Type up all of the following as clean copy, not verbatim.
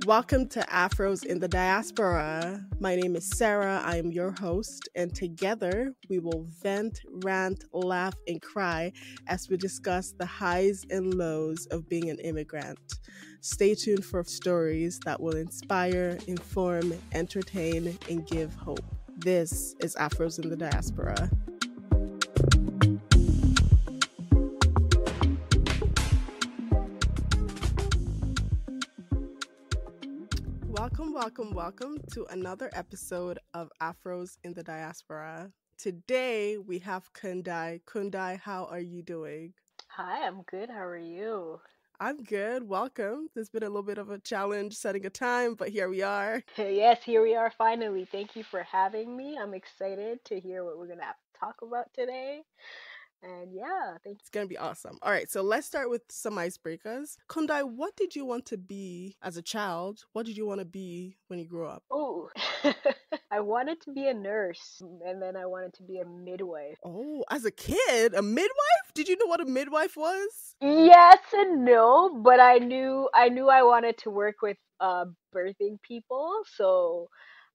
Welcome to Afros in the Diaspora. My name is Sarah. I am your host, and together we will vent, rant, laugh, and cry as we discuss the highs and lows of being an immigrant. Stay tuned for stories that will inspire, inform, entertain, and give hope. This is Afros in the Diaspora. Welcome to another episode of Afros in the Diaspora. Today we have Kundai. Kundai, how are you doing? Hi, I'm good. How are you? I'm good. Welcome. There's been a little bit of a challenge setting a time, but here we are. Yes, here we are finally. Thank you for having me. I'm excited to hear what we're going to talk about today. And yeah, thank you. It's going to be awesome. All right, so let's start with some icebreakers. Kundai, what did you want to be as a child? What did you want to be when you grew up? Oh, I wanted to be a nurse, and then I wanted to be a midwife. Oh, as a kid, a midwife? Did you know what a midwife was? Yes and no, but I knew I wanted to work with birthing people, so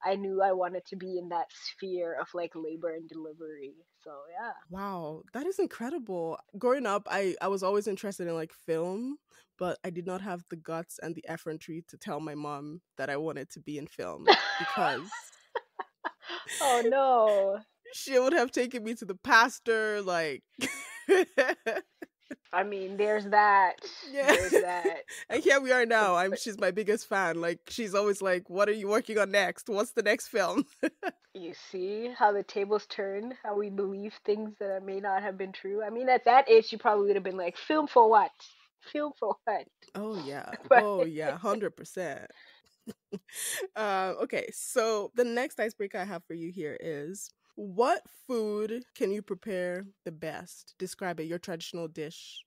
I knew I wanted to be in that sphere of like labor and delivery. So yeah. Wow, that is incredible. Growing up, I was always interested in like film, but I did not have the guts and the effrontery to tell my mom that I wanted to be in film because Oh no. she would have taken me to the pastor, like I mean, there's that. yeah. There's that. And here we are now. She's my biggest fan. Like, she's always like, "What are you working on next? What's the next film?" You see how the tables turn, how we believe things that may not have been true. I mean, at that age, you probably would have been like, film for what? Film for what? Oh yeah. But Oh yeah, 100%. Okay, so the next icebreaker I have for you here is, what food can you prepare the best? Describe it, your traditional dish.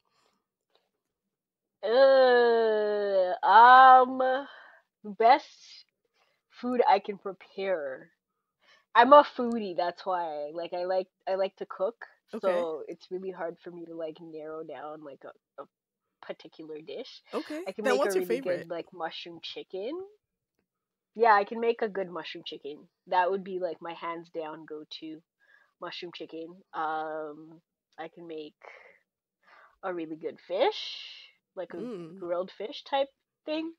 best food I can prepare. I'm a foodie, that's why. I like to cook, Okay. so it's really hard for me to like narrow down like a particular dish. Okay. I can Then make a what's your really favorite? good like mushroom chicken. Yeah, I can make a good mushroom chicken. That would be like my hands down go-to mushroom chicken. I can make a really good fish, like a grilled fish type thing.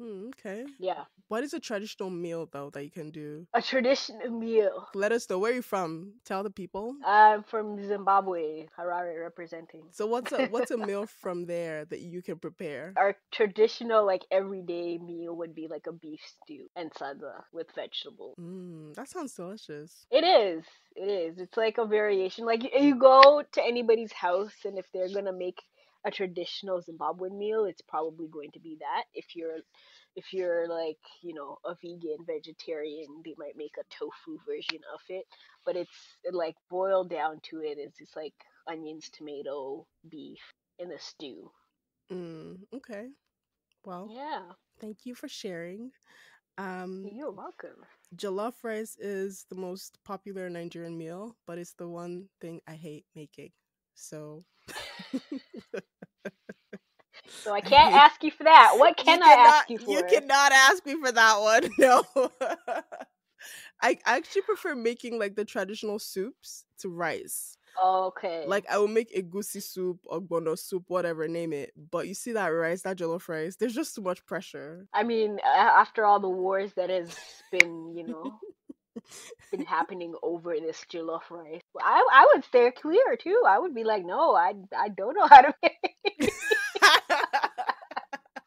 Okay. Yeah. What is a traditional meal though that you can do? A traditional meal. Let us know, where you from. Tell the people. I'm from Zimbabwe, Harare representing. So what's a meal from there that you can prepare? Our traditional like everyday meal would be like a beef stew and sadza with vegetables. That sounds delicious. It is. It is. It's like a variation. Like you go to anybody's house, and if they're gonna make a traditional Zimbabwean meal, it's probably going to be that. If you're like, you know, a vegan, vegetarian, they might make a tofu version of it. But like boiled down to it is just like onions, tomato, beef in a stew. Okay. Well, Yeah. thank you for sharing. You're welcome. Jollof rice is the most popular Nigerian meal, but it's the one thing I hate making. So So I can't ask you for that. What can I ask you for? You cannot ask me for that one. No. I actually prefer making like the traditional soups to rice. Okay. Like I will make egusi soup or ogbono soup, whatever, name it. But you see that rice, that jollof rice, there's just too much pressure. I mean, after all the wars that has been, you know, been happening over this jollof rice, I would steer clear too. I would be like, no, I don't know how to make.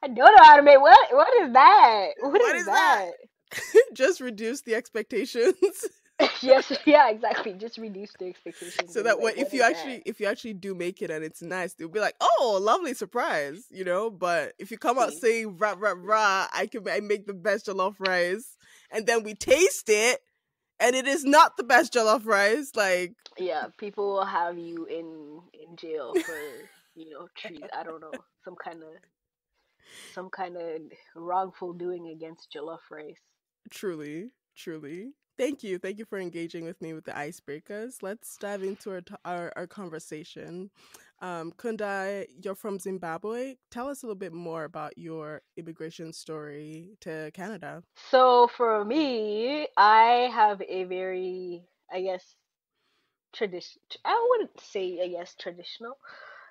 I don't know how to make. What is that? What is that? Just reduce the expectations. Yes, yeah, exactly. Just reduce the expectations. So that if you actually do make it and it's nice, they'll be like, "Oh, lovely surprise," you know. But if you come out saying "rah rah rah," I make the best jollof rice, and then we taste it, and it is not the best jollof rice, like yeah, people will have you in jail for I don't know, some kind of wrongful doing against jollof rice. Truly. Thank you for engaging with me with the icebreakers. Let's dive into our conversation. Kundai, you're from Zimbabwe. Tell us a little bit more about your immigration story to Canada. So for me, I have a very, I guess, tradition. I wouldn't say, I guess, traditional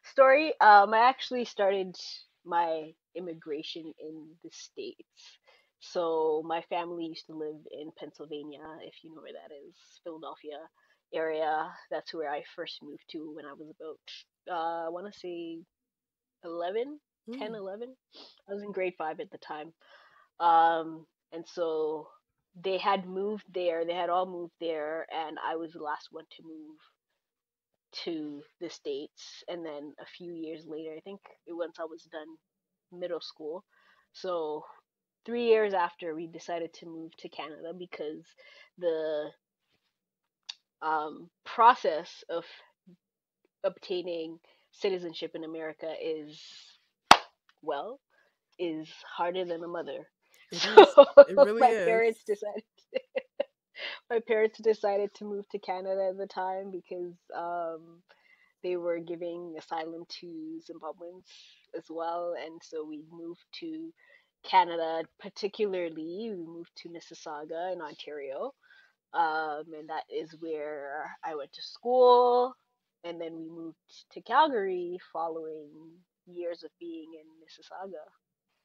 story. I actually started my immigration in the States. So my family used to live in Pennsylvania, if you know where that is, Philadelphia area. That's where I first moved to when I was about, I want to say 11, 10, Mm, 11. I was in grade 5 at the time. And so they had moved there, they had all moved there, and I was the last one to move to the States. And then a few years later, I think once I was done middle school, so 3 years after, we decided to move to Canada because the process of obtaining citizenship in America well, is harder than a mother. it So is. It really my is. parents decided my parents decided to move to Canada at the time because they were giving asylum to Zimbabweans as well, and so we moved to Canada. Particularly, we moved to Mississauga in Ontario, and that is where I went to school. And then we moved to Calgary following years of being in Mississauga.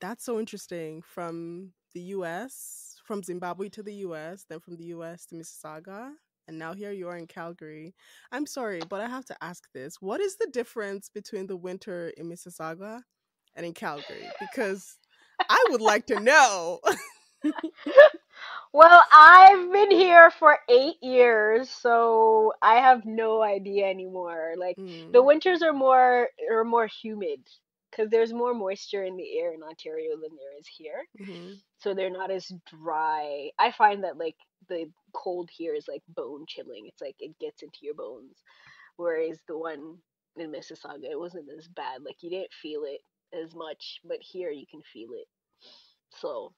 That's so interesting. From the US, from Zimbabwe to the US, then from the US to Mississauga, and now here you are in Calgary. I'm sorry, but I have to ask this. What is the difference between the winter in Mississauga and in Calgary? Because I would like to know. Well, I've been here for 8 years, so I have no idea anymore. Like the Mm, winters are more humid because there's more moisture in the air in Ontario than there is here. hmm. So they're not as dry. I find that like the cold here is like bone chilling. It's like it gets into your bones. Whereas the one in Mississauga, it wasn't as bad. Like you didn't feel it as much, but here you can feel it. So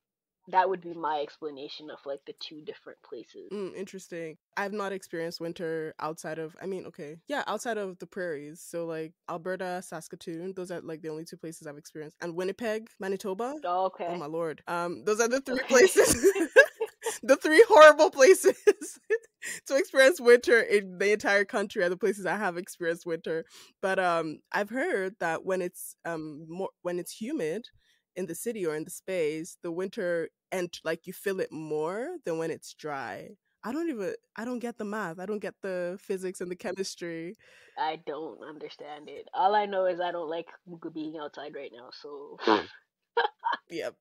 that would be my explanation of like the two different places. Interesting. I've not experienced winter outside of, I mean, okay, yeah, outside of the prairies. So like Alberta, Saskatoon, those are like the only two places I've experienced. And Winnipeg, Manitoba. Oh Okay. my lord. Those are the three Okay. places, the three horrible places to experience winter in the entire country are the places I have experienced winter. But I've heard that when it's humid in the city or in the space, the winter and like you feel it more than when it's dry. I don't get the math. I don't get the physics and the chemistry. I don't understand it. All I know is I don't like being outside right now. So Yep.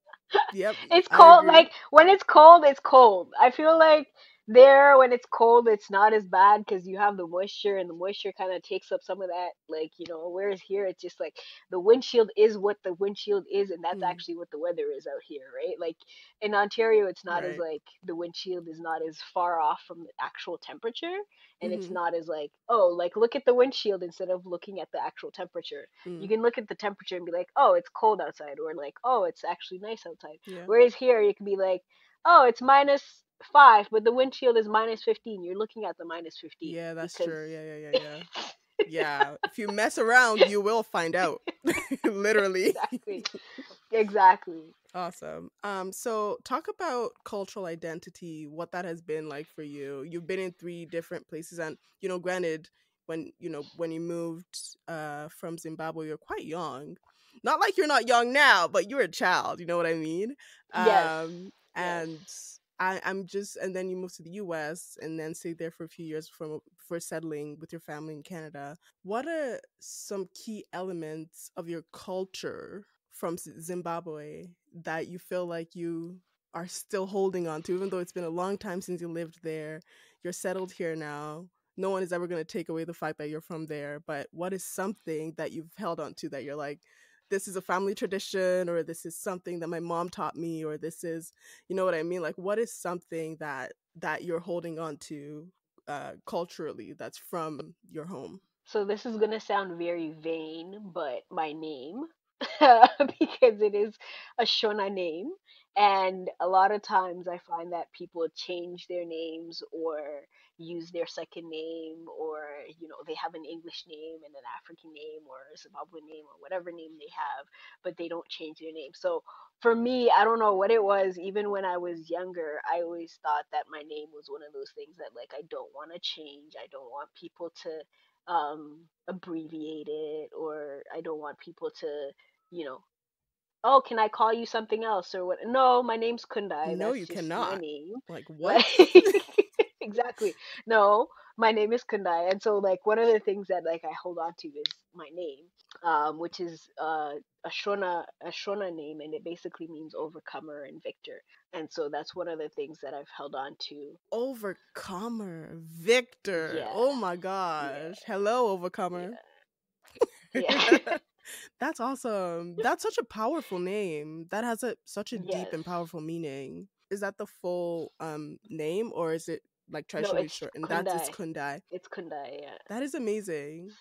Yep. it's I cold. agree. Like when it's cold, it's cold. I feel like there when it's cold, it's not as bad because you have the moisture, and the moisture kind of takes up some of that. Like whereas here it's just like the windshield is what the windshield is, and that's Mm, actually what the weather is out here, right? Like in Ontario, it's not as right. like the windshield is not as far off from the actual temperature, and it's Mm-hmm. not as like, oh, like look at the windshield instead of looking at the actual temperature. You Mm, can look at the temperature and be like, oh, it's cold outside, or like, oh, it's actually nice outside. yeah. Whereas here, you can be like, oh, it's -5, but the windshield is -15. You're looking at the -15 Yeah, that's because true. Yeah. Yeah. If you mess around, you will find out. Literally. exactly, exactly. Awesome. So talk about cultural identity, what that has been like for you. You've been in three different places and granted when you moved from Zimbabwe, you're quite young. Not like you're not young now, but you're a child, you know what I mean? Yes, yes. And I'm just and then you moved to the US and then stayed there for a few years for settling with your family in Canada. What are some key elements of your culture from Zimbabwe that you feel like you are still holding on to, even though it's been a long time since you lived there? You're settled here now. No one is ever going to take away the fact that you're from there. But what is something that you've held on to that you're like, this is a family tradition, or this is something that my mom taught me, or this is, you know what I mean? Like, what is something that you're holding on to culturally that's from your home? So this is gonna sound very vain, but my name, because it is a Shona name, and a lot of times I find that people change their names or use their second name, or they have an English name and an African name or a Zimbabwean name or whatever name they have, but they don't change their name. So for me, I don't know what it was. Even when I was younger, I always thought that my name was one of those things that like I don't want to change. I don't want people to abbreviate it, or I don't want people to, you know, oh, can I call you something else or what? No, my name's Kundai. No, That's you just my cannot. name. Like, what? Like, exactly. No, my name is Kundai. And so, like, one of the things that, like, I hold on to is my name, which is a Shona name, and it basically means overcomer and victor. And so that's one of the things that I've held on to. Overcomer, Victor. Yeah, Oh my yeah, gosh. Hello, Overcomer. yeah, yeah. That's awesome. That's such a powerful name. That has such a deep Yes. and powerful meaning. Is that the full name, or is it like No, traditionally it's short? And that's its Kundai. Kundai. It's Kundai, yeah. That is amazing.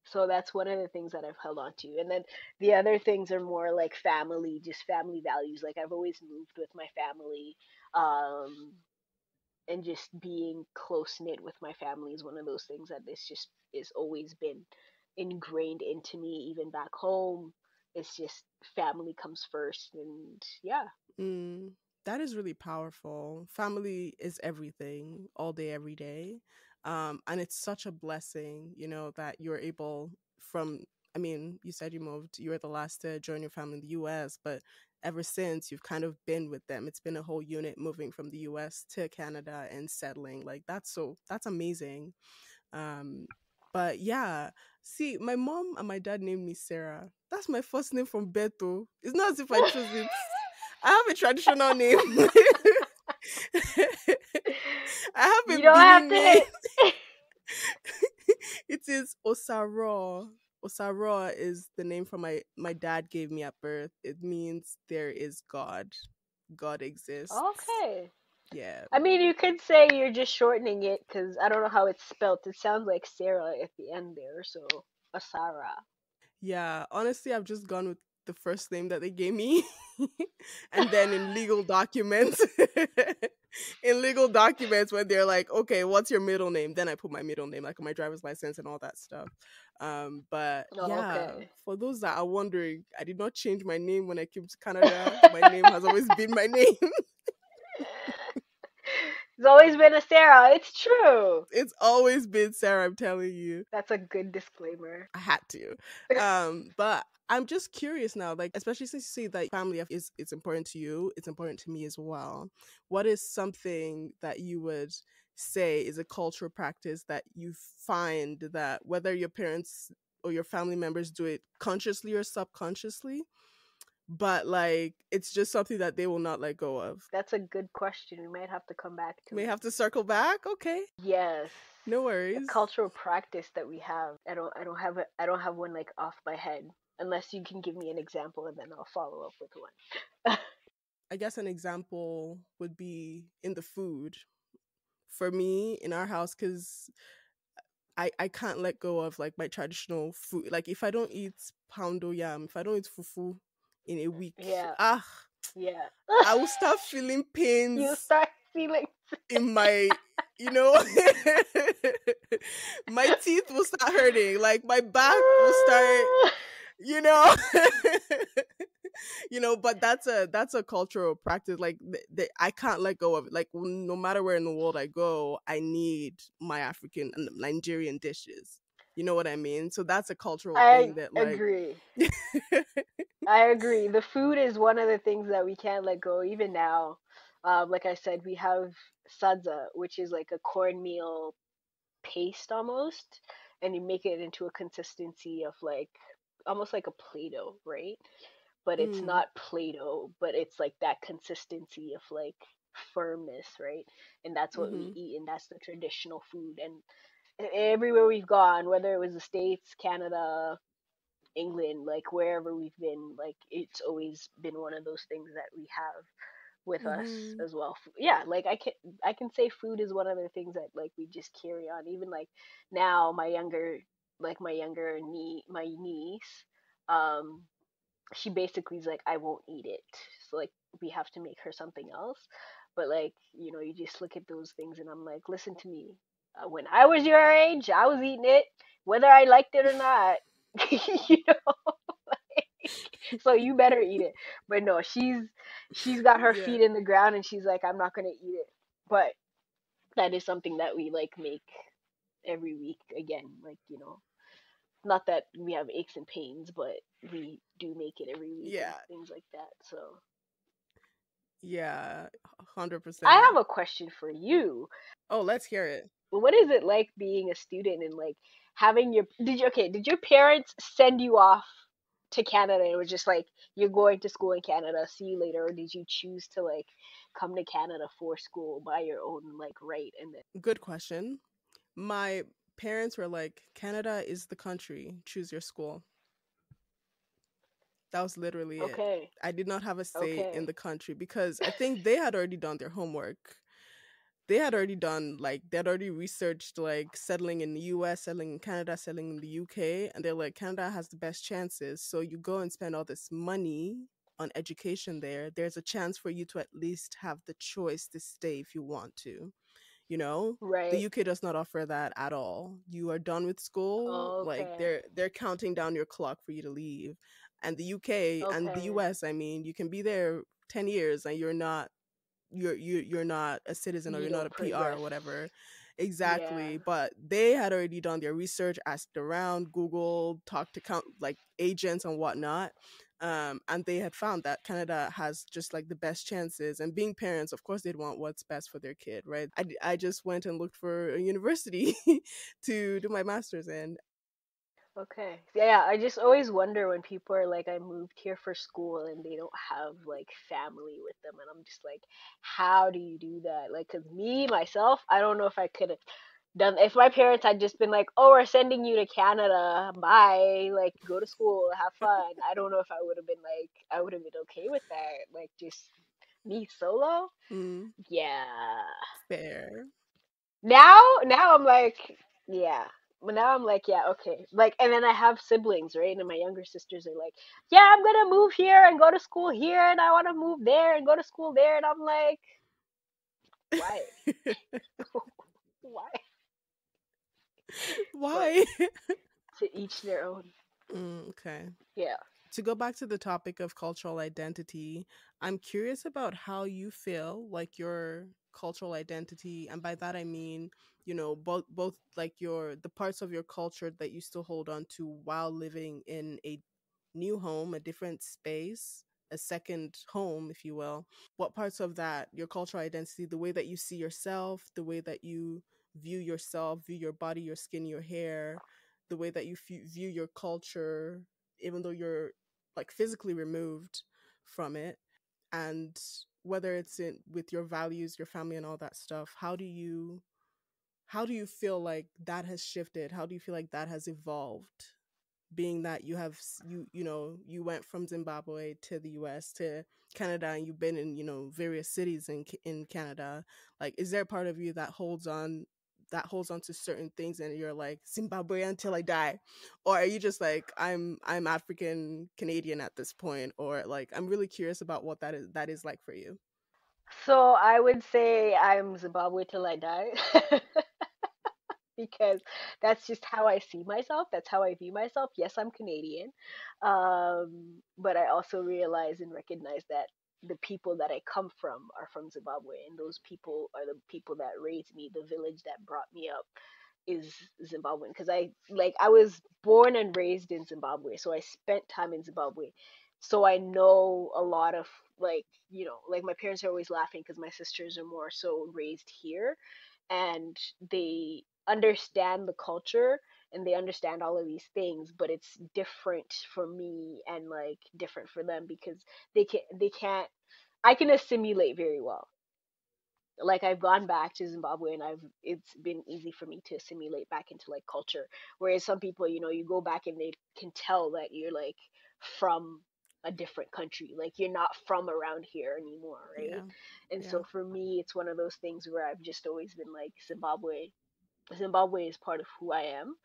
So that's one of the things that I've held on to. And then the other things are more like family, just family values. Like I've always moved with my family. Um, and just being close knit with my family is one of those things that this just is always been ingrained into me, even back home. It's just family comes first, and yeah. Mm, that is really powerful. Family is everything, all day, every day. And it's such a blessing, that you're able from, I mean, you said you were the last to join your family in the US, but ever since you've kind of been with them. It's been a whole unit moving from the US to Canada and settling. Like that's amazing. Um, but yeah, see, my mom and my dad named me Sarah. That's my first name from Beto. It's not as if I chose it. I have a traditional name. I have You a don't have Benin to name. hit. It is Osaro. Osaro is the name from my dad gave me at birth. It means there is God. God exists. Okay. Yeah. I mean, you could say you're just shortening it because I don't know how it's spelt. It sounds like Sarah at the end there, so Asara. Yeah, honestly, I've just gone with the first name that they gave me. And then in legal documents, in legal documents, when they're like, okay, what's your middle name? Then I put my middle name, like on my driver's license and all that stuff. But Oh, yeah, okay. for those that are wondering, I did not change my name when I came to Canada. My name has always been my name. It's always been a Sarah. It's true. It's always been Sarah, I'm telling you. That's a good disclaimer. I had to. But I'm just curious now, like especially since you say that family is it's important to you, it's important to me as well. What is something that you would say is a cultural practice that you find that whether your parents or your family members do it consciously or subconsciously, but like it's just something that they will not let go of? That's a good question. We might have to come back to May it. have to circle back. Okay. Yes. No A worries. cultural practice that we have. I don't have one like off my head. Unless you can give me an example and then I'll follow up with one. I guess an example would be in the food for me in our house, because I can't let go of like my traditional food. Like if I don't eat poundo yam, if I don't eat fufu in a week, Yeah. ah, Yeah. I will start feeling You pains start feeling in my, you know, my teeth will start hurting. Like my back will start, you know. But that's a cultural practice. Like I can't let go of it. Like no matter where in the world I go, I need my African and Nigerian dishes. You know what I mean? So that's a cultural I thing that like agree. I agree. The food is one of the things that we can't let go even now. Like I said, we have sadza, which is like a cornmeal paste almost, and you make it into a consistency of like almost like a Play-Doh, right? But it's mm, not Play-Doh, but it's like that consistency of like firmness, right? And that's what we mm-hmm, eat, and that's the traditional food. And everywhere we've gone, whether it was the States, Canada, England, like wherever we've been, like it's always been one of those things that we have with us mm-hmm, as well. Yeah, like I can say food is one of the things that like we just carry on. Even like now, my niece, um, she basically is like I won't eat it, so like we have to make her something else. But like, you just look at those things, and I'm like, listen to me. When I was your age, I was eating it, whether I liked it or not. you know, so you better eat it. But no, she's got her Yeah. feet in the ground, and she's like, I'm not gonna eat it. But that is something that we like make every week again. Like, not that we have aches and pains, but we do make it every week and Yeah. things like that. So Yeah. I 100%. have a question for you. Oh, let's hear it. What is it like being a student and like having did your parents send you off to Canada and it was just like you're going to school in Canada, see you later, or did you choose to like come to Canada for school by your own like right and then Good question. My parents were like, Canada is the country. Choose your school. That was literally it. okay, I did not have a say in okay, the country because I think they had already done their homework. They had already done like they had already researched like settling in the US, settling in Canada, settling in the UK, and they're like Canada has the best chances. So you go and spend all this money on education there. There's a chance for you to at least have the choice to stay if you want to. You know, the right, UK does not offer that at all. You are done with school, like okay, they're counting down your clock for you to leave. And the UK and the okay, US, I mean, you can be there 10 years and you're not a citizen or you you're not a don't PR or progress, whatever. yeah, Exactly. But they had already done their research, asked around, Google, talked to like agents and whatnot. And they had found that Canada has just like the best chances. And being parents, of course, they'd want what's best for their kid, right? I just went and looked for a university to do my master's in. okay. Yeah, I just always wonder when people are like, I moved here for school and they don't have like family with them. And I'm just like, how do you do that? Like, cause me, myself, I don't know if I could have done, if my parents had just been like, oh, we're sending you to Canada, bye, like, go to school, have fun. I don't know if I would have been like, I would have been okay with that. Like, just me solo? Mm, Yeah. fair. Now I'm like, yeah. But now I'm like, yeah, okay. Like, and then I have siblings, right? And my younger sisters are like, yeah, I'm gonna move here and go to school here, and I want to move there and go to school there, and I'm like, why? Why? But Why? to each their own. Okay. Yeah. To go back to the topic of cultural identity, I'm curious about how you feel like your cultural identity, and by that I mean, both like the parts of your culture that you still hold on to while living in a new home, a different space, a second home, if you will. What parts of that, your cultural identity, the way that you see yourself, the way that you view yourself, view your body, your skin, your hair, the way that you view your culture, even though you're like physically removed from it, and whether it's in with your values, your family, and all that stuff, how do you feel like that has shifted? How do you feel like that has evolved, being that you went from Zimbabwe to the US to Canada, and you've been in various cities in Canada? Like, is there a part of you that holds on to certain things and you're like Zimbabwe until I die, or are you just like I'm African Canadian at this point? Or like, I'm really curious about what that is like for you. So I would say I'm Zimbabwe till I die. Because that's just how I see myself. That's how I view myself. Yes, I'm Canadian, but I also realize and recognize that the people that I come from are from Zimbabwe, and those people are the people that raised me. The village that brought me up is Zimbabwean because I was born and raised in Zimbabwe, so I spent time in Zimbabwe. So I know a lot of like my parents are always laughing because my sisters are more so raised here, and they understand the culture and they understand all of these things, but it's different for me and like different for them because they can't I can assimilate very well. Like I've gone back to Zimbabwe and I've it's been easy for me to assimilate back into like culture. Whereas some people, you go back and they can tell that you're like from a different country. Like you're not from around here anymore, right? Yeah. And Yeah. so for me it's one of those things where I've just always been like Zimbabwe is part of who I am.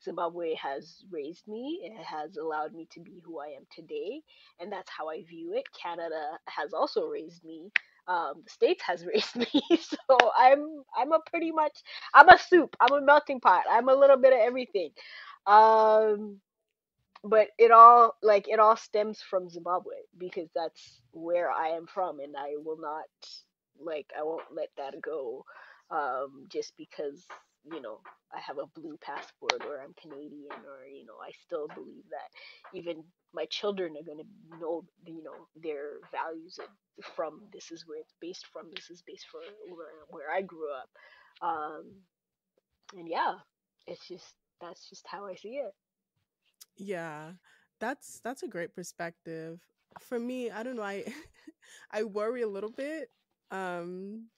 Zimbabwe has raised me. It has allowed me to be who I am today, and that's how I view it. Canada has also raised me, the States has raised me. So I'm a pretty much, I'm a soup. I'm a melting pot. I'm a little bit of everything. Um, but it all stems from Zimbabwe because that's where I am from, and I will not, I won't let that go, just because you know I have a blue passport or I'm Canadian, or I still believe that even my children are gonna know their values from this is where it's based from. This is based from where I grew up, and yeah, it's just that's just how I see it. Yeah, that's a great perspective. For me, I don't know, I I worry a little bit um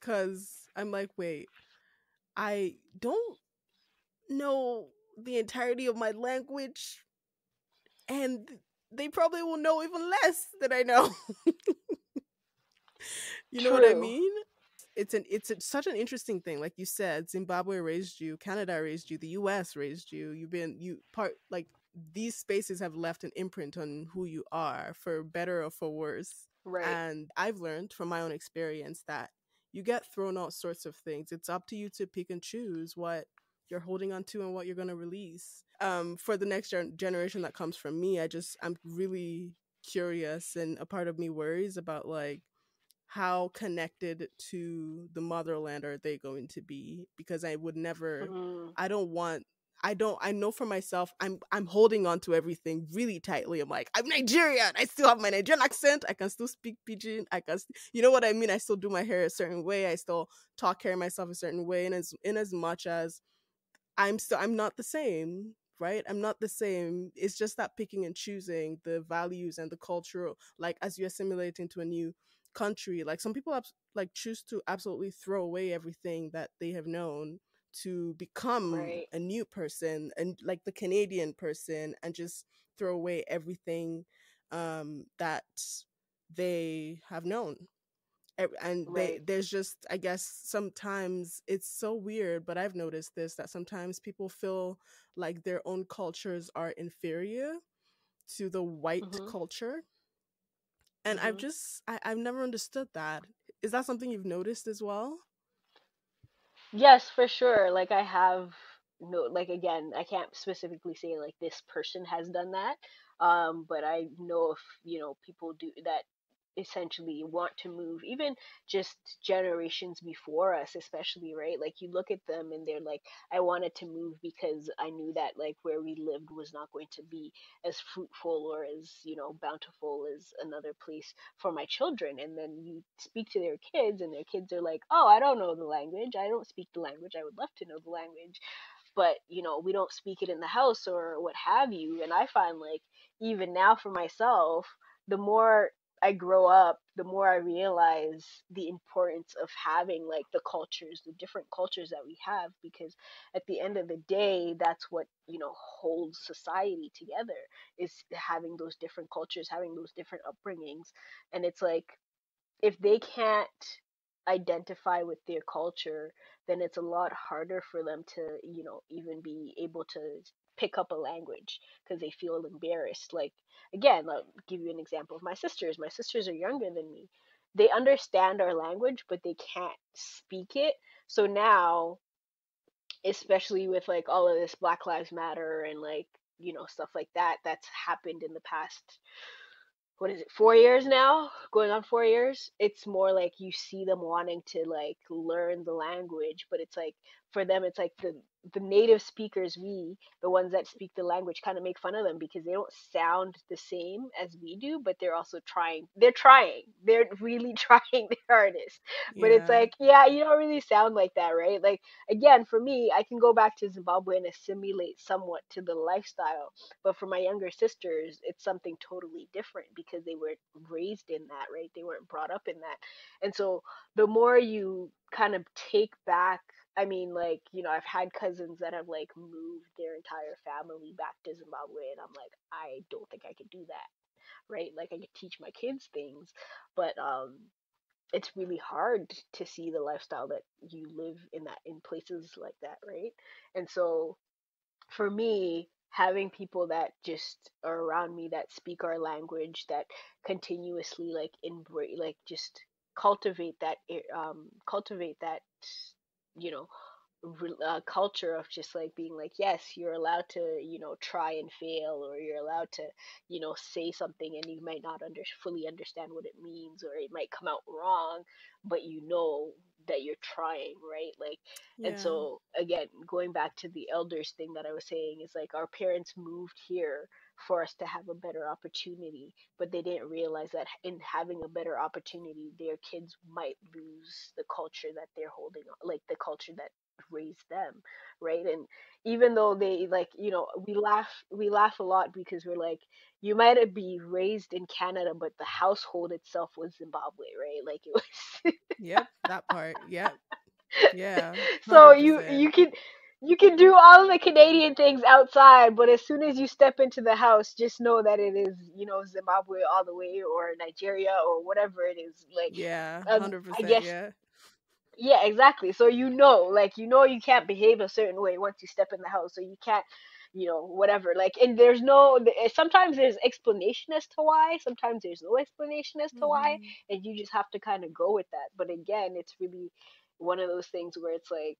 cuz I'm like, wait, I don't know the entirety of my language, and they probably will know even less than I know. You know what I True. mean? Such an interesting thing. Like you said, Zimbabwe raised you, Canada raised you, the US raised you. You've been you part like these spaces have left an imprint on who you are, for better or for worse. Right. And I've learned from my own experience that you get thrown all sorts of things. It's up to you to pick and choose what you're holding on to and what you're going to release. For the next generation that comes from me, I'm really curious, and a part of me worries about like how connected to the motherland are they going to be, because I would never, Mm, I don't want, I know for myself, I'm holding on to everything really tightly. I'm like, I'm Nigerian, I still have my Nigerian accent, I can still speak pidgin, you know what I mean, I still do my hair a certain way, I still talk, carry myself a certain way, and as much as I'm not the same, right? I'm not the same. It's just that picking and choosing the values and the cultural, like as you assimilate into a new country, like some people like choose to absolutely throw away everything that they have known to become right. a new person, and like the Canadian person, and just throw away everything that they have known. And Right. there's just, I guess sometimes it's so weird, but I've noticed this, that sometimes people feel like their own cultures are inferior to the white Mhm. culture, and Mhm. I've never understood that. Is that something you've noticed as well? Yes, for sure. Like I have no, like again, I can't specifically say like this person has done that. But I know if, people do that essentially want to move, even just generations before us, especially, right? Like you look at them and they're like, I wanted to move because I knew that like where we lived was not going to be as fruitful or as, bountiful as another place for my children. And then you speak to their kids and their kids are like, oh, I don't know the language, I don't speak the language, I would love to know the language, but we don't speak it in the house or what have you. And I find like even now for myself, the more I grow up, the more I realize the importance of having like the cultures, the different cultures that we have, because at the end of the day, that's what, holds society together, is having those different cultures, having those different upbringings. And it's like, if they can't identify with their culture, then it's a lot harder for them to, even be able to pick up a language because they feel embarrassed. Like, again, I'll give you an example of my sisters. My sisters are younger than me. They understand our language, but they can't speak it. So now, especially with like all of this Black Lives Matter and like, stuff like that, that's happened in the past, what is it, 4 years now, going on 4 years. It's more like you see them wanting to like learn the language, but it's like for them it's like the native speakers, we, the ones that speak the language, kind of make fun of them because they don't sound the same as we do, but they're really trying their hardest. But it's Yeah. like, yeah, you don't really sound like that, right? Like, again, for me, I can go back to Zimbabwe and assimilate somewhat to the lifestyle, but for my younger sisters, it's something totally different because they weren't raised in that, right? They weren't brought up in that. And so the more you kind of take back, I mean, like, I've had cousins that have like moved their entire family back to Zimbabwe, and I'm like, I don't think I could do that, right? Like, I could teach my kids things, but it's really hard to see the lifestyle that you live in places like that, right? And so for me, having people that just are around me that speak our language, that continuously like embrace, like just cultivate that, you know, culture of just like being like, yes, you're allowed to, try and fail, or you're allowed to, say something, and you might not fully understand what it means, or it might come out wrong, but that you're trying, right? Like, and Yeah. so again, going back to the elders thing that I was saying, is like our parents moved here for us to have a better opportunity, but they didn't realize that in having a better opportunity, their kids might lose the culture that they're holding on, like the culture that raised them, right? And even though they, like, we laugh a lot because we're like, you might be raised in Canada, but the household itself was Zimbabwe, right? Like it was. Yep. That part. Yep. Yeah. So 100%. you can do all the Canadian things outside, but as soon as you step into the house, just know that it is, Zimbabwe all the way, or Nigeria, or whatever it is. Like, Yeah. I 100%. guess, Yeah. yeah, exactly. So like, you can't behave a certain way once you step in the house. So you can't, whatever. Like, and sometimes there's explanation as to why. Sometimes there's no explanation as to why, Hmm. and you just have to kind of go with that. But again, it's really one of those things where it's like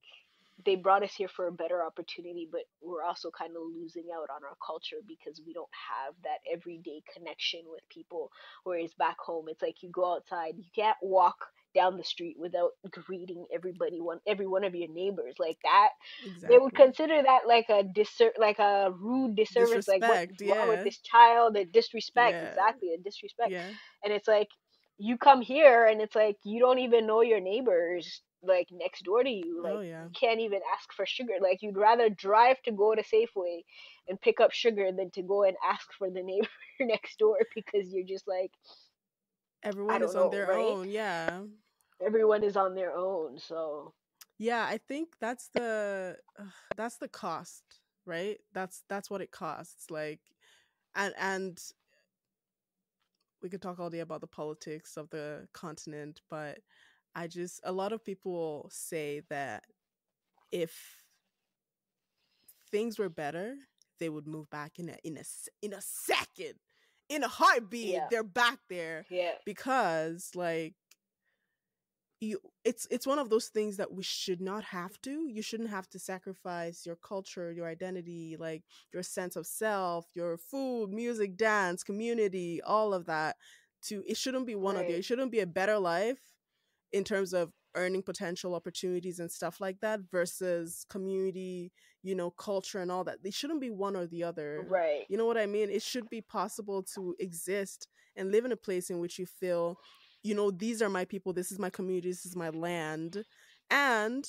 they brought us here for a better opportunity, but we're also kind of losing out on our culture because we don't have that everyday connection with people. Whereas back home, it's like you go outside, you can't walk down the street without greeting every one of your neighbors like that. They would Exactly. consider that like like a rude disservice, like what's Disrespect. wrong with Yeah. this child, a disrespect, Yeah. exactly, a disrespect. Yeah. And it's like you come here and it's like you don't even know your neighbors like next door to you. Oh, Like yeah. you can't even ask for sugar. Like you'd rather drive to go to Safeway and pick up sugar than to go and ask for the neighbor next door, because you're just like, I Everyone is don't on know, their right? own. Yeah. Everyone is on their own. So Yeah, I think that's the cost, right? That's what it costs. Like, and we could talk all day about the politics of the continent, but a lot of people say that if things were better, they would move back in a second, in a heartbeat. yeah, They're back there yeah, because like it's one of those things that we should not have to. You shouldn't have to sacrifice your culture, your identity, like your sense of self, your food, music, dance, community, all of that. To It shouldn't be one or the other. right, It shouldn't be a better life in terms of earning potential opportunities and stuff like that versus community, culture and all that. They shouldn't be one or the other. right, You know what I mean? It should be possible to exist and live in a place in which you feel, these are my people, this is my community, this is my land, and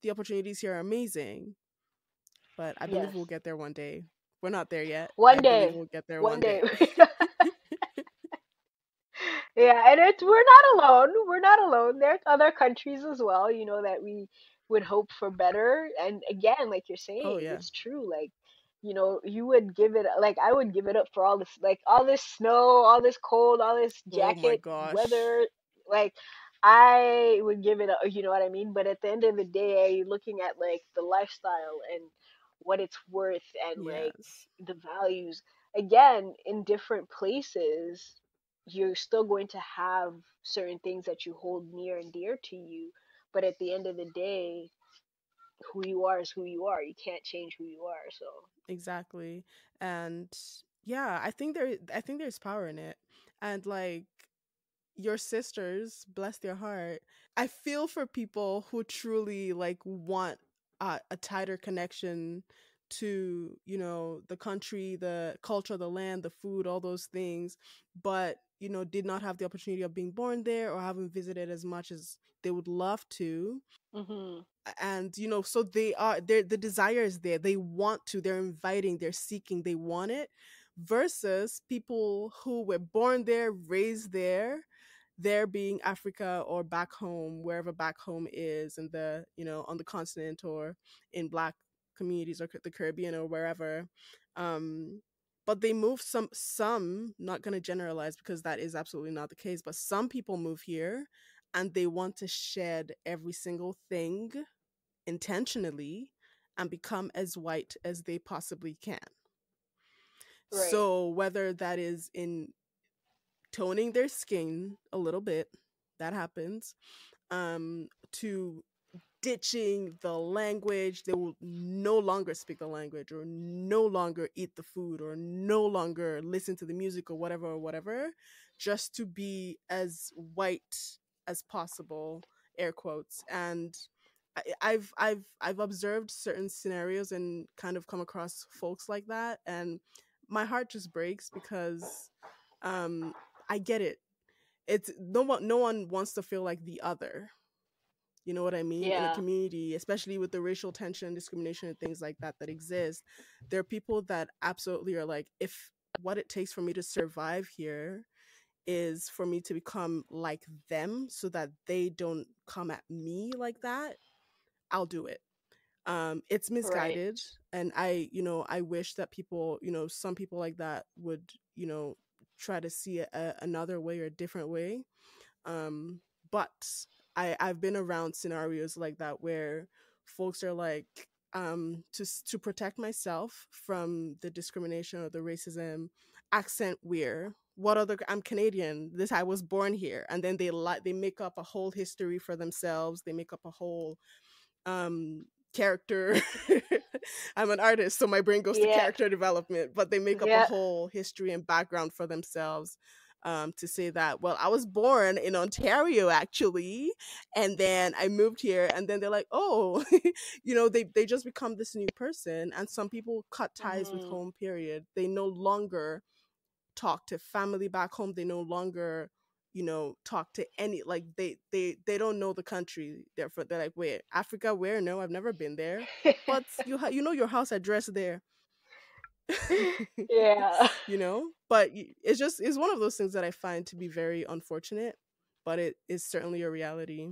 the opportunities here are amazing. But I believe yes. we'll get there one day. We're not there yet. I One believe day, we'll get there one one day. day. Yeah, and we're not alone. We're not alone. There's other countries as well, that we would hope for better. And again, like you're Oh, saying, yeah. it's true. Like, you would give it, like I would give it up for all this snow, all this cold, all this Oh my jacket gosh. weather. Like, I would give it up, you know what I mean? But at the end of the day, are you looking at like the lifestyle and what it's worth, and like Yes. the values? Again, in different places, you're still going to have certain things that you hold near and dear to you, but at the end of the day, who you are is who you are. You can't change who you are. So Exactly. And yeah, I think there's power in it. And like your sisters, bless their heart. I feel for people who truly like want a tighter connection to, the country, the culture, the land, the food, all those things, but did not have the opportunity of being born there or haven't visited as much as they would love to. hmm And so the desire is there, they want to, they're inviting, they're seeking, they want it, versus people who were born there, raised there being Africa or back home, wherever back home is, in the on the continent or in Black communities or the Caribbean or wherever. But they move, some, not going to generalize because that is absolutely not the case, but some people move here and they want to shed every single thing intentionally and become as white as they possibly can. right, So whether that is in toning their skin a little bit, that happens, to ditching the language. They will no longer speak the language, or no longer eat the food, or no longer listen to the music, or whatever, just to be as white as possible, air quotes. And I've observed certain scenarios and kind of come across folks like that, and my heart just breaks because um I get it. It's no one wants to feel like the other. You know what I mean? In a Yeah. community, especially with the racial tension, discrimination, and things like that that exist, there are people that absolutely are like, if what it takes for me to survive here is for me to become like them so that they don't come at me like that, I'll do it. It's Right. misguided, and I wish that people, some people like that would, you know, try to see another way or a different way. But I've been around scenarios like that where folks are like, to protect myself from the discrimination or the racism, accent weird. What other? I'm Canadian. This I was born here, and then they make up a whole history for themselves. They make up a whole um character. I'm an artist, so my brain goes to Yeah. character development, but they make up a Yeah. whole history and background for themselves, to say that, well, I was born in Ontario actually, and then I moved here, and then they're like, oh, they just become this new person. And some people cut ties with Mhm. home, period. They no longer talk to family back home. They no longer, talk to any, like, they don't know the country. They're like, wait, Africa where? No, I've never been there. But you know your house address there. Yeah. But it's one of those things that I find to be very unfortunate, but it is certainly a reality.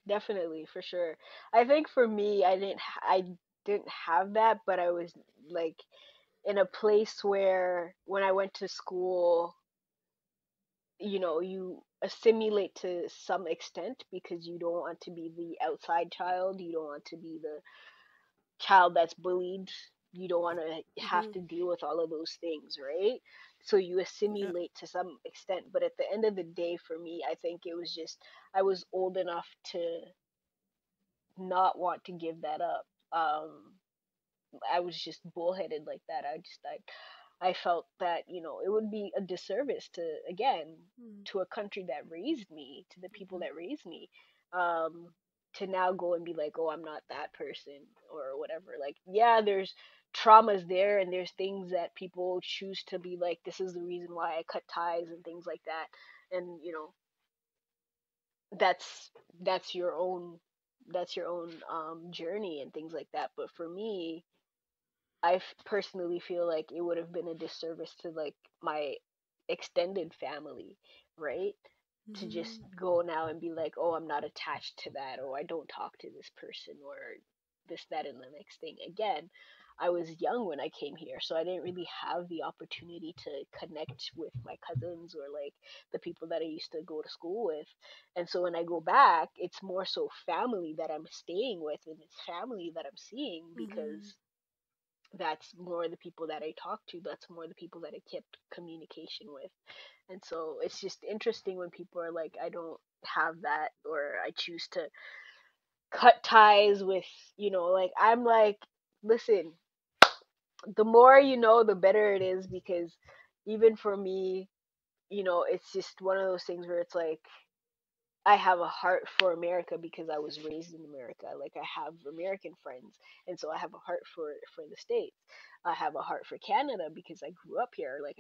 Definitely, for sure. I think for me, I didn't have that, but I was like in a place where when I went to school, you assimilate to some extent because you don't want to be the outside child, you don't want to be the child that's bullied, you don't want to have Hmm. to deal with all of those things, right? So you Yeah. assimilate to some extent, but at the end of the day, for me, I think it was just I was old enough to not want to give that up. I was just bullheaded like that. I felt that it would be a disservice to, again, to a country that raised me, to the people Mm-hmm. that raised me, um, to now go and be like, oh, I'm not that person or whatever. Like, yeah, there's traumas there, and there's things that people choose to be like, this is the reason why I cut ties and things like that, and that's that's your own journey and things like that. But for me, personally feel like it would have been a disservice to like my extended family, right? To just Hmm. go now and be like, oh, I'm not attached to that, or I don't talk to this person, or this, that, and the next thing. Again, I was young when I came here, so I didn't really have the opportunity to connect with my cousins or like the people that I used to go to school with. And so when I go back, it's more so family that I'm staying with, and it's family that I'm seeing Hmm. because that's more the people that I talk to. That's more the people that I kept communication with. And so it's just interesting when people are like, I don't have that, or I choose to cut ties with, like, I'm like, listen, the more you know, the better it is, because even for me, it's just one of those things where it's like, I have a heart for America because I was raised in America. Like, I have American friends, and so I have a heart for the states. I have a heart for Canada because I grew up here. Like,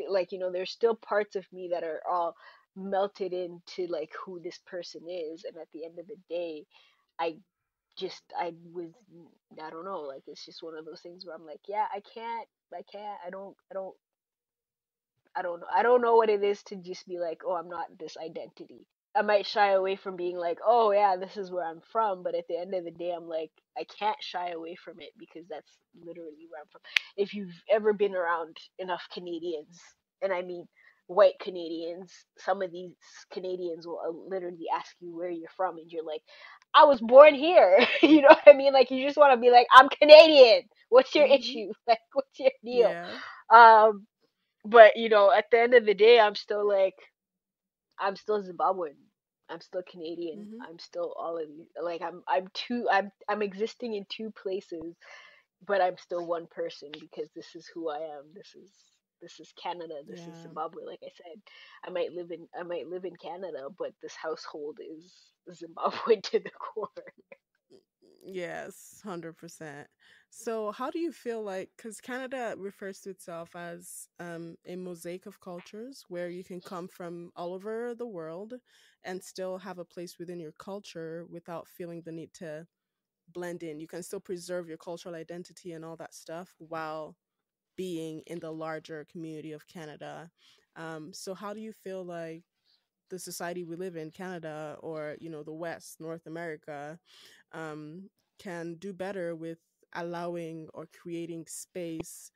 like, there's still parts of me that are all melted into like who this person is, and at the end of the day, I I was, I don't know, like, it's just one of those things where I'm like, yeah, I can't, I don't know what it is to just be like, oh, I'm not this identity. I might shy away from being like, oh yeah, this is where I'm from, but at the end of the day, I'm like, I can't shy away from it because that's literally where I'm from. If you've ever been around enough Canadians, and I mean white Canadians, some of these Canadians will literally ask you where you're from, and you're like, I was born here. You know what I mean? Like, you just want to be like, I'm Canadian. What's your Hmm. issue? Like, what's your deal? Yeah. Um, but at the end of the day, I'm still like, I'm still Zimbabwean. I'm still Canadian. Mm-hmm. I'm still all of these. Like I'm existing in two places, but I'm still one person because this is who I am. This is Canada. This is Yeah. Zimbabwe. Like I said, I might live in Canada, but this household is Zimbabwe to the core. Yes, 100%. So, how do you feel like, because Canada refers to itself as a mosaic of cultures where you can come from all over the world and still have a place within your culture without feeling the need to blend in. You can still preserve your cultural identity and all that stuff while being in the larger community of Canada. So, how do you feel like the society we live in, Canada, or the West, North America, um, can do better with allowing or creating space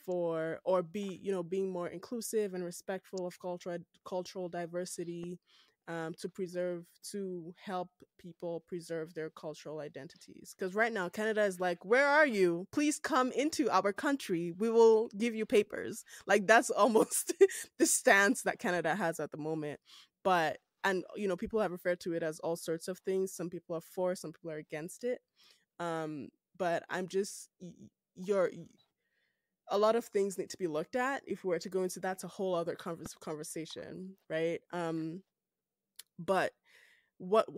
for, or being more inclusive and respectful of cultural diversity, to help people preserve their cultural identities? Because right now Canada is like, where are you? Please come into our country, we will give you papers. Like, that's almost the stance that Canada has at the moment. But, and people have referred to it as all sorts of things. Some people are for, some people are against it. But I'm just your a lot of things need to be looked at. If we were to go into, that's a whole other conversation, right? But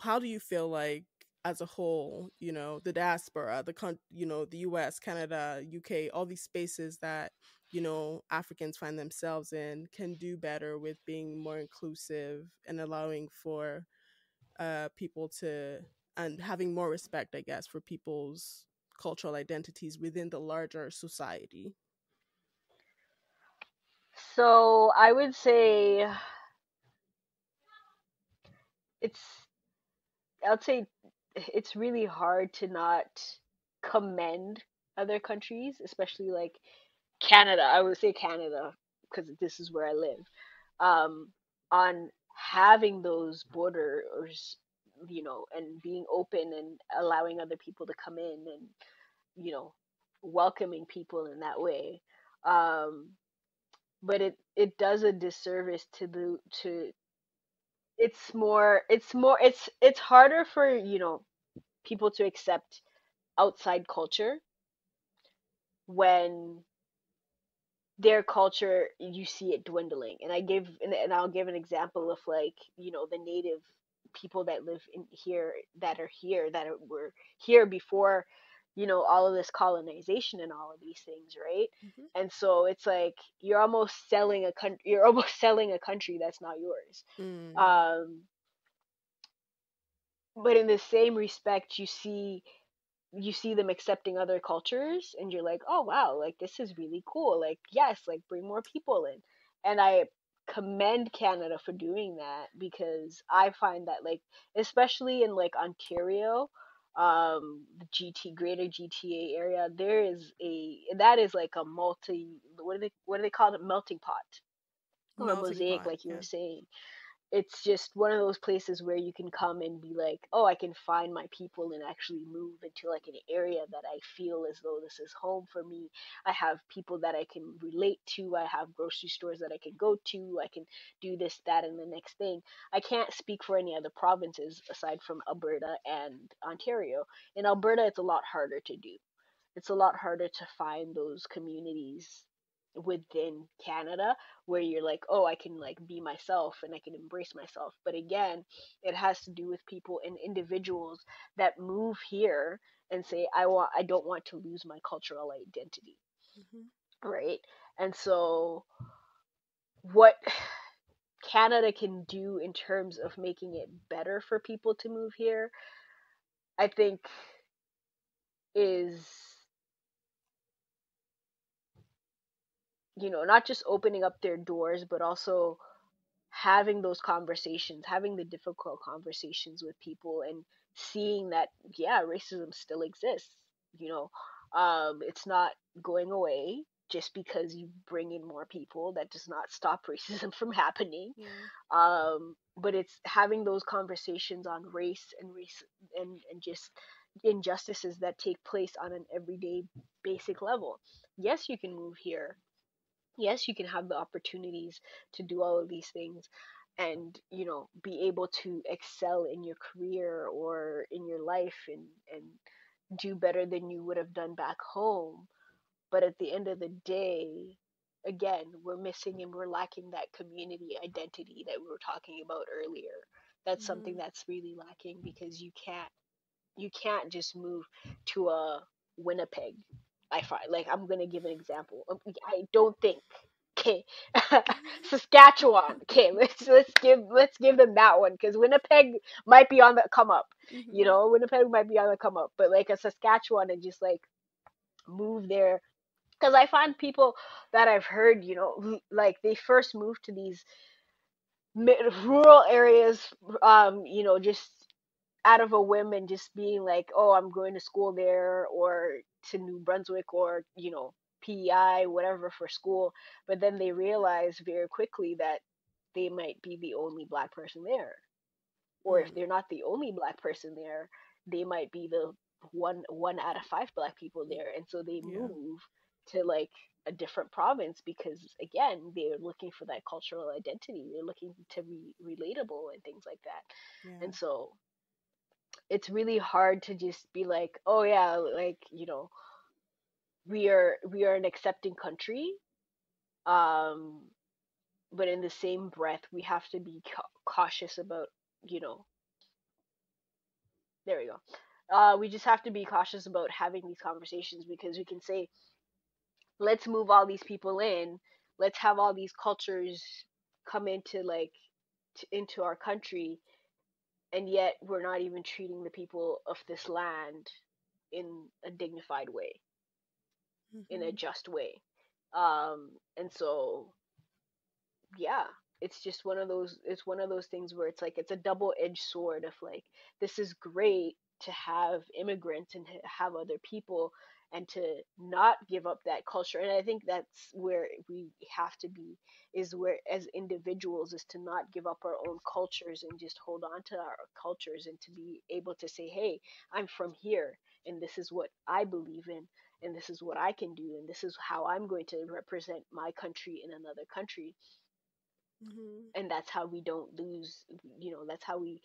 how do you feel like, as a whole, the diaspora, the US, Canada, UK, all these spaces that Africans find themselves in, can do better with being more inclusive and allowing for people to, and having more respect, I guess, for people's cultural identities within the larger society? So I would say it's I'd say it's really hard to not commend other countries, especially like Canada. I would say Canada because this is where I live. On having those borders, and being open and allowing other people to come in and you know welcoming people in that way. Um, but it does a disservice to the to it's harder for people to accept outside culture when their culture you see it dwindling. And I'll give an example of like the native people that live in here that are here were here before all of this colonization and all of these things, right? Hmm. And so it's like you're almost selling a country that's not yours. Mm. Um but in the same respect, you see them accepting other cultures and you're like, oh wow, like this is really cool, like yes, like bring more people in. And I commend Canada for doing that because I find that, like, especially in like Ontario, the greater GTA area, there is a that is like a multi what do they call it, melting pot or a Melting mosaic, pot, like you were yeah. saying. It's just one of those places where you can come and be like, oh, I can find my people and actually move into like an area that I feel as though this is home for me. I have people that I can relate to. I have grocery stores that I can go to. I can do this, that, and the next thing. I can't speak for any other provinces aside from Alberta and Ontario. In Alberta, it's a lot harder to do. It's a lot harder to find those communities within Canada where you're like, oh, I can like be myself and I can embrace myself. But again, it has to do with people and individuals that move here and say, I don't want to lose my cultural identity, Hmm. right? And so what Canada can do in terms of making it better for people to move here, I think is not just opening up their doors, but also having those conversations, having the difficult conversations with people and seeing that, yeah, racism still exists. You know, it's not going away just because you bring in more people. That does not stop racism from happening. Yeah. But it's having those conversations on race and just injustices that take place on an everyday basic level. Yes, you can move here. Yes, you can have the opportunities to do all of these things, and be able to excel in your career or in your life, and do better than you would have done back home. But at the end of the day, again, we're missing and we're lacking that community identity that we were talking about earlier. That's something Mm-hmm. that's really lacking, because you can't just move to a Winnipeg. I find, like, I'm gonna give an example. I don't think. Okay, Saskatchewan. Okay, let's give them that one, because Winnipeg might be on the come up. Mm-hmm. Winnipeg might be on the come up, but like a Saskatchewan, and just like move there, because I find people that I've heard, like they first moved to these rural areas, just out of a whim, and just being like, oh, I'm going to school there, or to New Brunswick, or PEI, whatever, for school. But then they realize very quickly that they might be the only black person there, or if Mm. they're not the only black person there, they might be the one out of five black people Y- there, and so they Yeah. move to like a different province, because again, they're looking for that cultural identity. They're looking to be relatable and things like that. Yeah. And so it's really hard to just be like, oh yeah, like, we are an accepting country, um but in the same breath, we have to be cautious about, you know there we go. We just have to be cautious about having these conversations, because we can say, let's move all these people in, let's have all these cultures come into, like, into our country, and yet we're not even treating the people of this land in a dignified way, in a Mm-hmm. just way. And so, yeah, it's just one of those things where it's like, it's a double-edged sword of like, this is great to have immigrants and to have other people, and to not give up that culture. And I think that's where we have to be, is where, as individuals, is to not give up our own cultures, and just hold on to our cultures, and to be able to say, hey, I'm from here, and this is what I believe in, and this is what I can do, and this is how I'm going to represent my country in another country. Mm-hmm. And that's how we don't lose, that's how we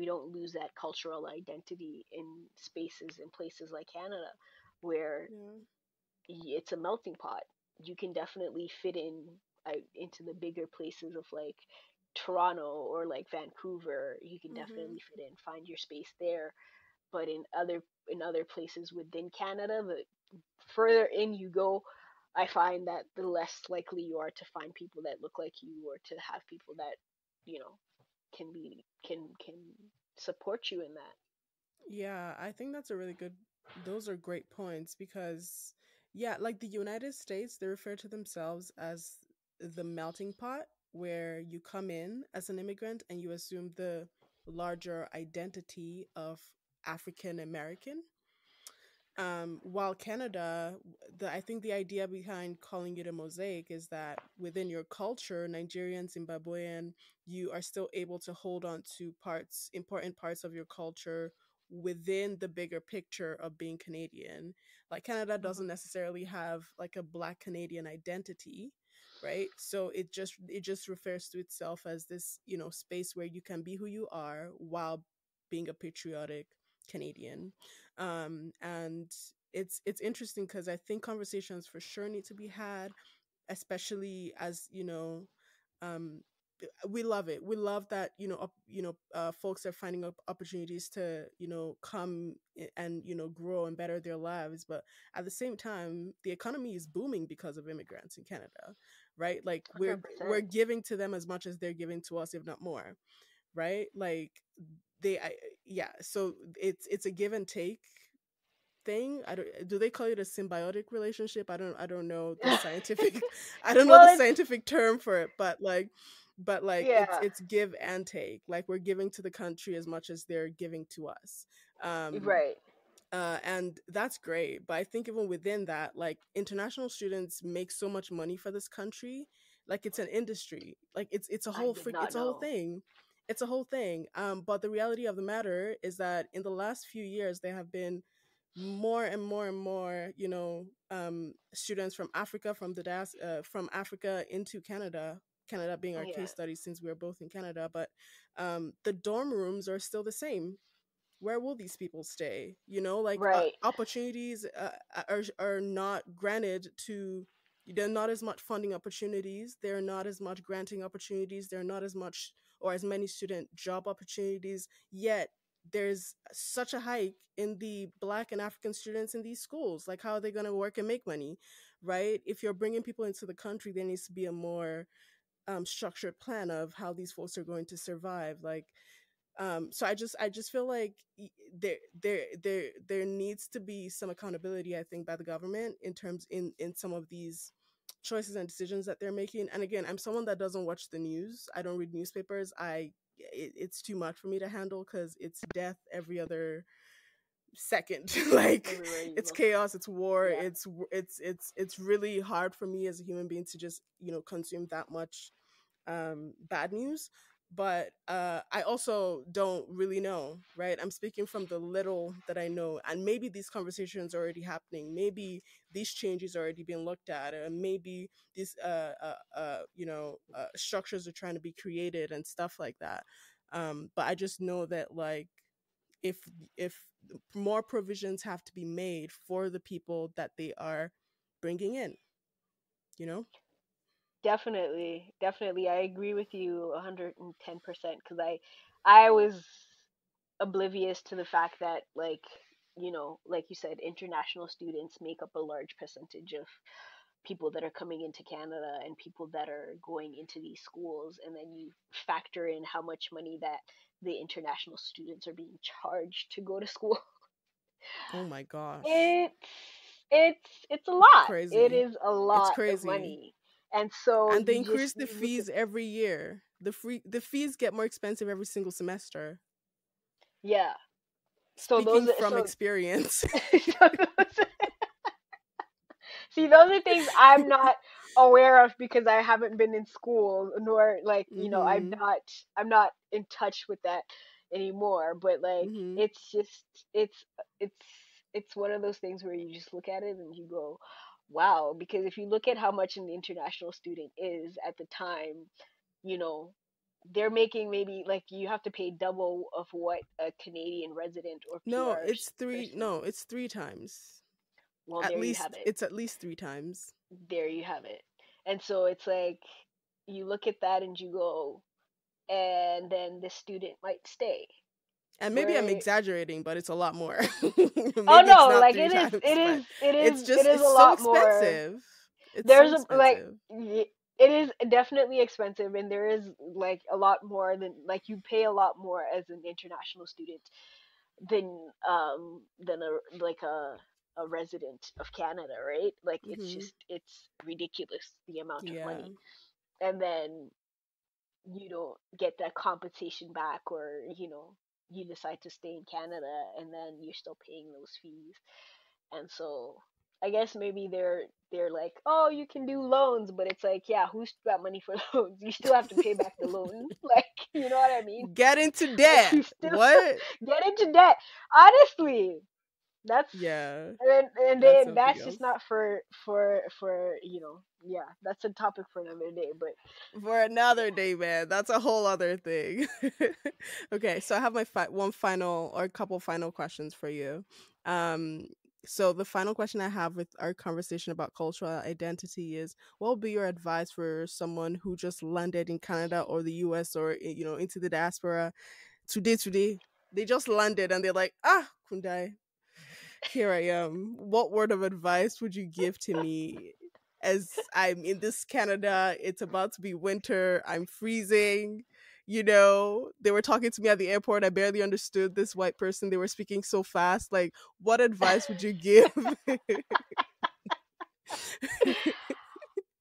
don't lose that cultural identity in spaces and places like Canada, where Yeah. it's a melting pot. You can definitely fit in, into the bigger places of like Toronto or like Vancouver. You can Mm-hmm. definitely fit in, find your space there. But in other places within Canada, the further in you go, I find that the less likely you are to find people that look like you, or to have people that, you know, can support you in that. Yeah, I think that's a really good, those are great points because, yeah, like the United States, they refer to themselves as the melting pot, where you come in as an immigrant and you assume the larger identity of African American. While Canada, I think the idea behind calling it a mosaic is that within your culture, Nigerian, Zimbabwean, you are still able to hold on to parts, important parts of your culture within the bigger picture of being Canadian. Like Canada doesn't Hmm. necessarily have like a Black Canadian identity, right? So it just refers to itself as this, space where you can be who you are while being a patriotic Canadian. And it's interesting because I think conversations for sure need to be had, especially as um, we love it. We love that folks are finding up opportunities to come and grow and better their lives. But at the same time, the economy is booming because of immigrants in Canada, right? Like we're 100%. we're giving to them as much as they're giving to us, if not more, right? Like yeah. So it's a give and take thing. I don't, do they call it a symbiotic relationship? I don't know the scientific I don't know the Well, it's, scientific term for it, but it's yeah, it's give and take. Like we're giving to the country as much as they're giving to us. um right. and that's great, but I think even within that, like international students make so much money for this country. Like it's an industry, like it's a I whole did not it's a whole know. thing. It's a whole thing. But the reality of the matter is that in the last few years there have been more and more and more students from Africa, from Africa into Canada, Canada being our Yeah. case study since we are both in Canada, but the dorm rooms are still the same. Where will these people stay? Like Right. opportunities are not granted to. There are not as much funding opportunities. There are not as much granting opportunities. There are not as much or as many student job opportunities. Yet there's such a hike in the Black and African students in these schools. Like, how are they going to work and make money, right? If you're bringing people into the country, there needs to be a more structured plan of how these folks are going to survive. Like, so I just feel like there needs to be some accountability, I think, by the government in terms in some of these choices and decisions that they're making. And again, I'm someone that doesn't watch the news. I don't read newspapers. It's too much for me to handle because it's death every other second. Like, Everywhere you it's look. chaos, it's war, Yeah. it's really hard for me as a human being to just consume that much bad news. But I also don't really know, right? I'm speaking from the little that I know, and maybe these conversations are already happening. Maybe these changes are already being looked at, and maybe these structures are trying to be created and stuff like that. But I just know that, like, if if more provisions have to be made for the people that they are bringing in, you know. Definitely, definitely. I agree with you 110% because I was oblivious to the fact that, like, like you said, international students make up a large percentage of people that are coming into Canada and people that are going into these schools, and then you factor in how much money that the international students are being charged to go to school. Oh my gosh. It's it's a It's lot. It crazy. is a It's lot of crazy. money. And so And they you just increase the you look at fees every year. The fees get more expensive every single semester. yeah. So Speaking those are from so, experience. so those, see, those are things I'm not aware of because I haven't been in school, nor, like, Mhm. I'm not in touch with that anymore. But, like, Mhm. it's just it's it's one of those things where you just look at it and you go, wow. Because if you look at how much an international student is at the time, you know, they're making, maybe, like, you have to pay double of what a Canadian resident or No, PR it's three. person. No, it's three times. Well, At there you have least it. it's at least three times. There you have it. And so it's like, you look at that and you go, and then the student might stay. And maybe I'm Where, exaggerating, but it's a lot more. oh Maybe it's no, not like, three it is, times, but it is it's a so lot more. expensive. It's so There's a, like, expensive. it is definitely expensive, and there is, like, a lot more than, like, you pay a lot more as an international student than a, like, a resident of Canada, right? Like, Mhm. it's ridiculous, the amount of Yeah. money. And then you don't get that compensation back, or you decide to stay in Canada and then you're still paying those fees. And so I guess maybe they're like, oh, you can do loans, but it's like, yeah, who's got money for loans? You still have to pay back the loan. Like, you know what I mean? Get into Like, you debt. still What? get into debt. Honestly, that's Yeah, and that's then something that's else. just not for yeah, that's a topic for another day. But For another yeah. day, man. That's a whole other thing. Okay, so I have my one final or a couple final questions for you. Um, so the final question I have with our conversation about cultural identity is, what would be your advice for someone who just landed in Canada or the US or into the diaspora today? They just landed and they're like, ah, Kundai, here I am. What word of advice would you give to me as I'm in this Canada? It's about to be winter. I'm freezing. They were talking to me at the airport. I barely understood this white person. They were speaking so fast. Like, what advice would you give?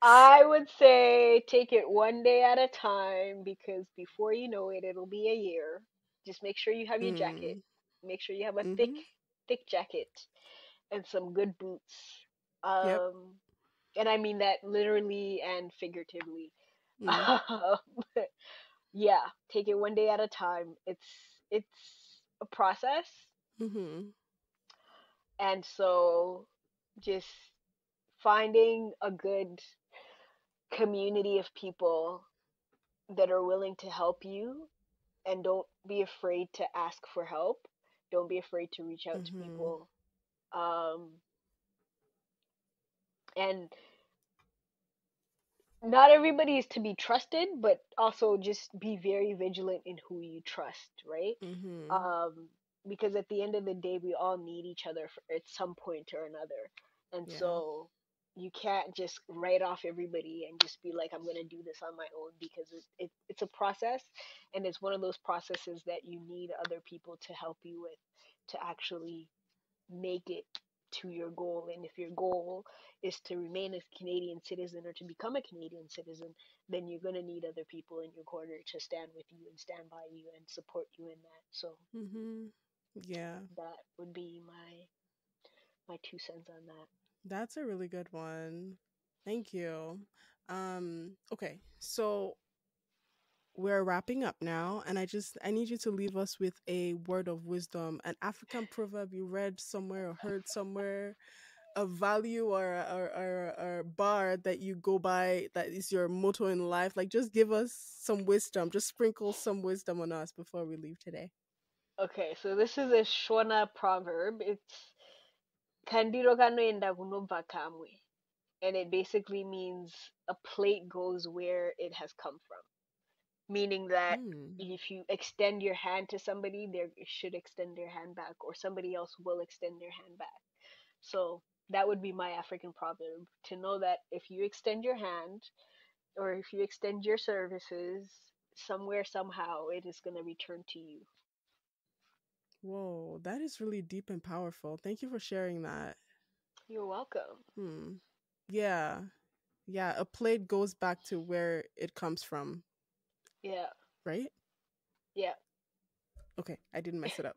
I would say take it one day at a time, because before you know it, it'll be a year. Just make sure you have your jacket. Mm, Make sure you have a thick, mm-hmm. thick jacket and some good boots. Yep. Um, and I mean that literally and figuratively. Mm, Yeah, take it one day at a time. It's a process, mm-hmm. and so just finding a good community of people. that are willing to help you, and don't be afraid to ask for help. Don't be afraid to reach out to Mm-hmm. people. Um, and not everybody is to be trusted, but also just be very vigilant in who you trust, right? Mm-hmm. Um, because at the end of the day, we all need each other at some point or another. And Yeah. so you can't just write off everybody and just be like, I'm going to do this on my own, because it's a process, and it's one of those processes that you need other people to help you with to actually make it to your goal. And if your goal is to remain a Canadian citizen or to become a Canadian citizen, then you're going to need other people in your corner to stand with you and stand by you and support you in that. So Mm-hmm. Yeah. that would be my 2 cents on that. That's a really good one. Thank you. Okay. So we're wrapping up now, and I need you to leave us with a word of wisdom, an African proverb you read somewhere or heard somewhere, a value or bar that you go by that is your motto in life. Like, just give us some wisdom, just sprinkle some wisdom on us before we leave today. Okay, so this is a Shona proverb. It's Kandiro kano enda kunobva kamwe. And it basically means a plate goes where it has come from. Meaning that Mm. if you extend your hand to somebody, they should extend their hand back, or somebody else will extend their hand back. So that would be my African proverb, to know that if you extend your hand, or if you extend your services, somewhere, somehow, it is going to return to you. Whoa, that is really deep and powerful. Thank you for sharing that. You're welcome. Hmm. Yeah. Yeah, a plate goes back to where it comes from, Yeah. right? Yeah. Okay, I didn't mess it up.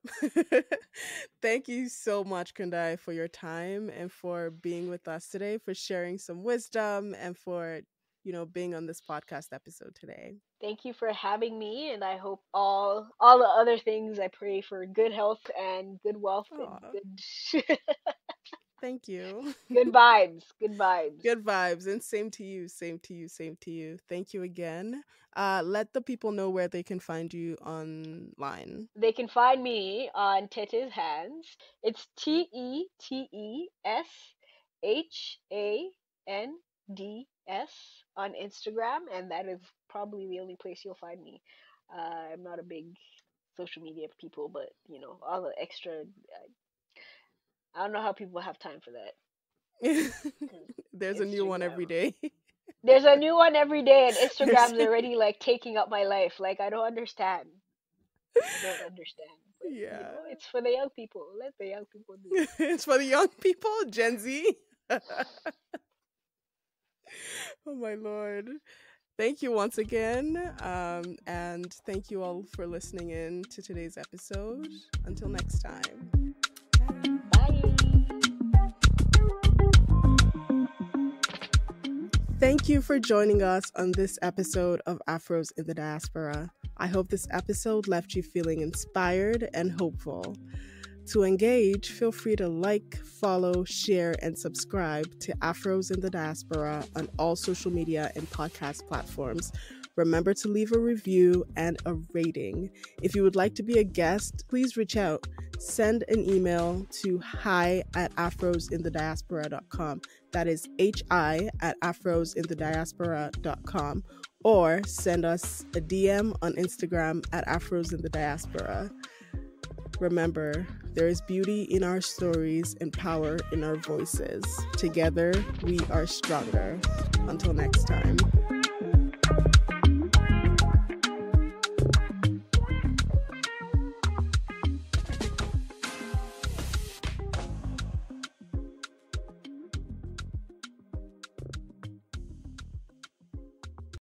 Thank you so much, Kundai, for your time and for being with us today, for sharing some wisdom, and for, being on this podcast episode today. Thank you for having me, and I hope all the other things. I pray for good health and good wealth and Aw, good thank you. good vibes. Good vibes. Good vibes. And same to you. Same to you. Same to you. Thank you again. Let the people know where they can find you online. They can find me on Tete's Hands. It's TETESHANDS on Instagram, and that is probably the only place you'll find me. I'm not a big social media people, but all the extra. I don't know how people have time for that. There's a new one every Instagram. day. There's a new one every day, and There's Instagram's already like taking up my life. Like, I don't understand. I don't understand. But yeah. it's for the young people. Let the young people do it. It's for the young people, Gen Z. Oh my lord. Thank you once again. And thank you all for listening in to today's episode. Until next time. Bye. Thank you for joining us on this episode of Afros in the Diaspora. I hope this episode left you feeling inspired and hopeful. To engage, feel free to like, follow, share, and subscribe to Afros in the Diaspora on all social media and podcast platforms. Remember to leave a review and a rating. If you would like to be a guest, please reach out. Send an email to hi@afrosinthediaspora.com. That is hi@afrosinthediaspora.com. Or send us a DM on Instagram @afrosinthediaspora. Remember, there is beauty in our stories and power in our voices. Together, we are stronger. Until next time.